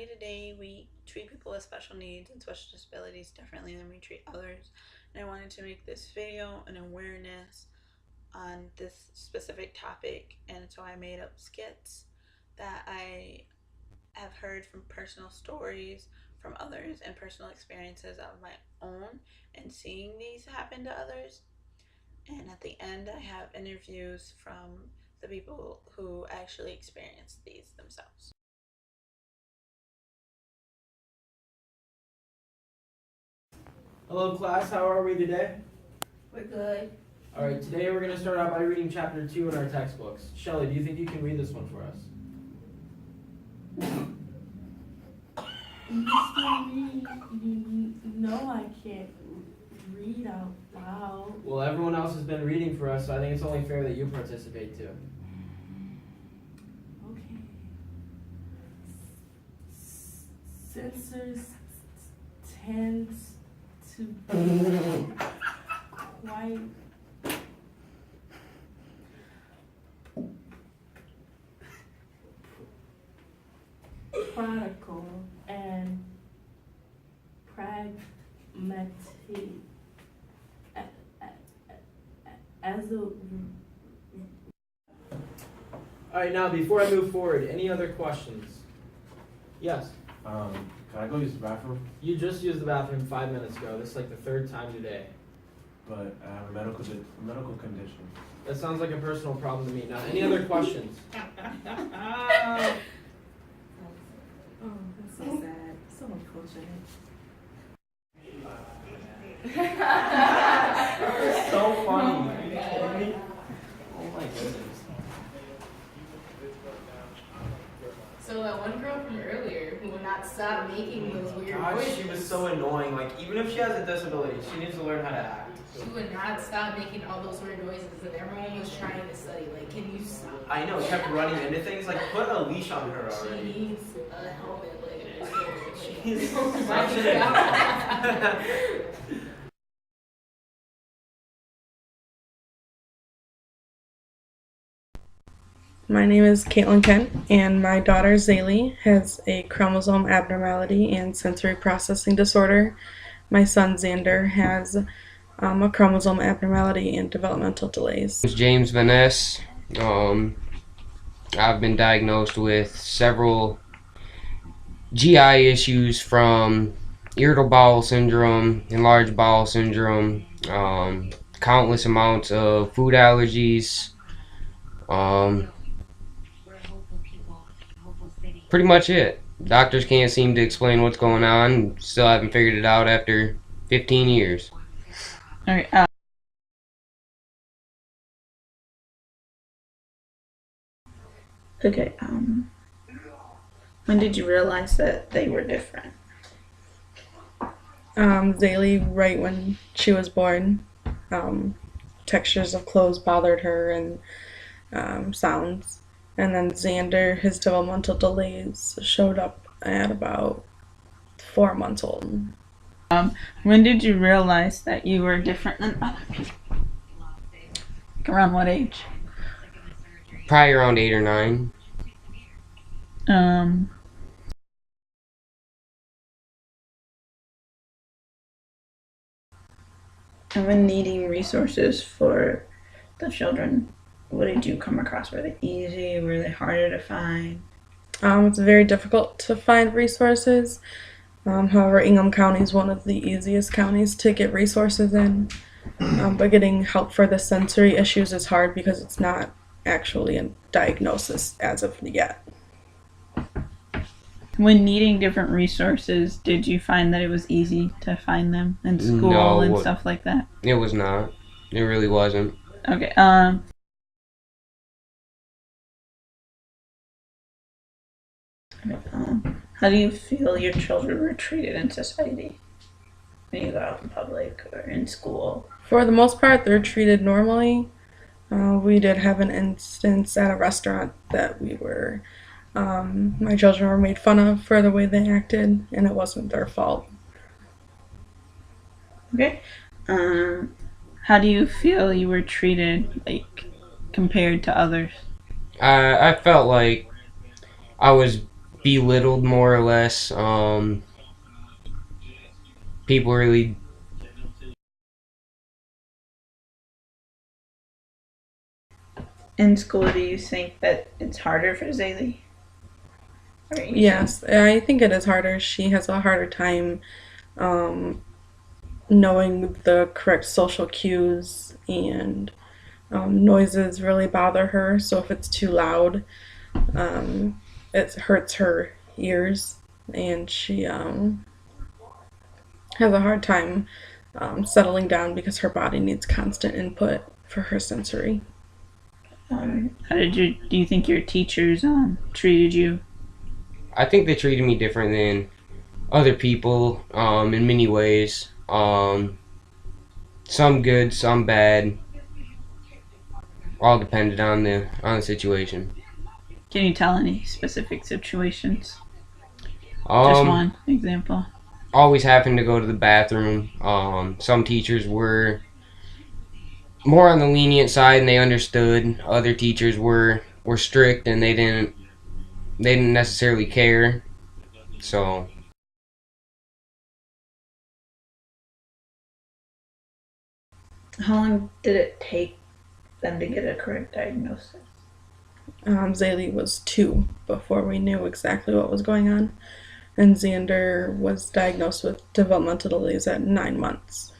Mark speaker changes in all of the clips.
Speaker 1: day-to-day, we treat people with special needs and special disabilities differently than we treat others. And I wanted to make this video an awareness on this specific topic, and so I made up skits that I have heard from personal stories from others and personal experiences of my own and seeing these happen to others. And at the end, I have interviews from the people who actually experienced these themselves.
Speaker 2: Hello class, how are we today?
Speaker 3: We're good.
Speaker 2: Alright, today we're going to start out by reading chapter 2 in our textbooks. Shelly, do you think you can read this one for us?
Speaker 3: No, I can't read out loud.
Speaker 2: Well, everyone else has been reading for us, so I think it's only fair that you participate too.
Speaker 3: Okay. Sensors tends to be quite practical and pragmatic as a
Speaker 2: Alright, now before I move forward, any other questions? Yes?
Speaker 4: Can I go use the bathroom?
Speaker 2: You just used the bathroom 5 minutes ago. This is like the third time today.
Speaker 4: But I have a medical condition.
Speaker 2: That sounds like a personal problem to me. Now, any other questions?
Speaker 3: Oh, that's so sad. So unfortunate.
Speaker 4: So funny. Are you kidding me? Oh my goodness.
Speaker 5: So that one girl from earlier who would not stop making those weird
Speaker 2: God,
Speaker 5: voices.
Speaker 2: she was so annoying. Like, even if she has a disability, she needs to learn how to act.
Speaker 5: She would not stop making all those weird noises, and everyone was trying to study. Like, can you stop?
Speaker 2: I know, kept running into things. Like, put a leash on her
Speaker 5: She
Speaker 2: already.
Speaker 5: needs a helmet. Like,
Speaker 2: She's
Speaker 5: oh
Speaker 2: such
Speaker 5: my
Speaker 2: an
Speaker 5: God.
Speaker 6: My name is Caitlin Kent, and my daughter Zaylee has a chromosome abnormality and sensory processing disorder. My son Xander has a chromosome abnormality and developmental delays.
Speaker 7: It's James Vanness. I've been diagnosed with several GI issues from irritable bowel syndrome, enlarged bowel syndrome, countless amounts of food allergies. Pretty much it. Doctors can't seem to explain what's going on. Still haven't figured it out after 15 years.
Speaker 1: All right. Okay. When did you realize that they were different?
Speaker 6: Zaylee, right when she was born, textures of clothes bothered her and sounds. And then Xander, his developmental delays showed up at about 4 months old.
Speaker 1: When did you realize that you were different than other people? Like around what age?
Speaker 7: Probably around 8 or 9.
Speaker 1: And when needing resources for the children, what did you come across? Were they easy? Were they harder to find?
Speaker 6: It's very difficult to find resources. However, Ingham County is one of the easiest counties to get resources in. But getting help for the sensory issues is hard because it's not actually a diagnosis as of yet.
Speaker 1: When needing different resources, did you find that it was easy to find them in school
Speaker 7: No,
Speaker 1: and stuff like that?
Speaker 7: It was not. It really wasn't.
Speaker 1: Okay. How do you feel your children were treated in society when you go out in public or in school?
Speaker 6: For the most part, they're treated normally. We did have an instance at a restaurant that my children were made fun of for the way they acted, and it wasn't their fault.
Speaker 1: Okay. How do you feel you were treated, like, compared to others?
Speaker 7: I felt like I was belittled more or less. People really.
Speaker 1: In school, do you think that it's harder for Zaylee?
Speaker 6: Yes, I think it is harder. She has a harder time knowing the correct social cues, and noises really bother her. So if it's too loud, it hurts her ears, and she has a hard time settling down because her body needs constant input for her sensory.
Speaker 1: How do you think your teachers treated you?
Speaker 7: I think they treated me different than other people in many ways. Some good, some bad. All depended on the situation.
Speaker 1: Can you tell any specific situations? Just
Speaker 7: Um,
Speaker 1: one example.
Speaker 7: always having to go to the bathroom. Some teachers were more on the lenient side and they understood. Other teachers were strict and they didn't necessarily care. So
Speaker 1: How long did it take them to get a correct diagnosis?
Speaker 6: Zaylee was 2 before we knew exactly what was going on, and Xander was diagnosed with developmental delays at 9 months.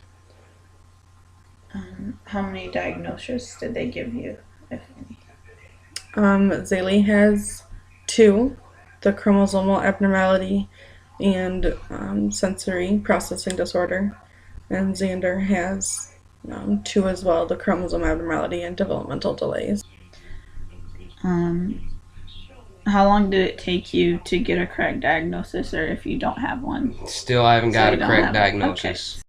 Speaker 1: How many diagnoses did they give you, if any?
Speaker 6: Zaylee has 2, the chromosomal abnormality and sensory processing disorder, and Xander has 2 as well, the chromosome abnormality and developmental delays.
Speaker 1: How long did it take you to get a correct diagnosis, or if you don't have one?
Speaker 7: still I haven't got
Speaker 1: you
Speaker 7: a
Speaker 1: don't
Speaker 7: correct
Speaker 1: have it.
Speaker 7: diagnosis.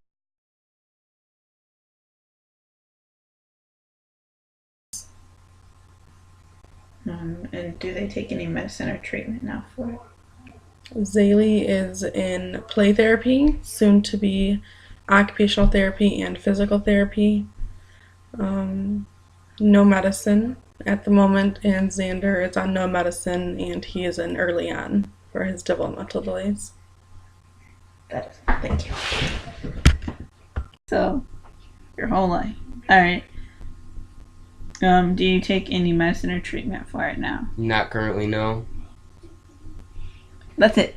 Speaker 1: And do they take any medicine or treatment now for it?
Speaker 6: Zaylee is in play therapy, soon to be occupational therapy and physical therapy. No medicine at the moment, and Xander is on no medicine, and he is in early on for his developmental delays.
Speaker 1: Thank you. So, your whole life. Alright. Do you take any medicine or treatment for it now?
Speaker 7: Not currently, no.
Speaker 1: That's it.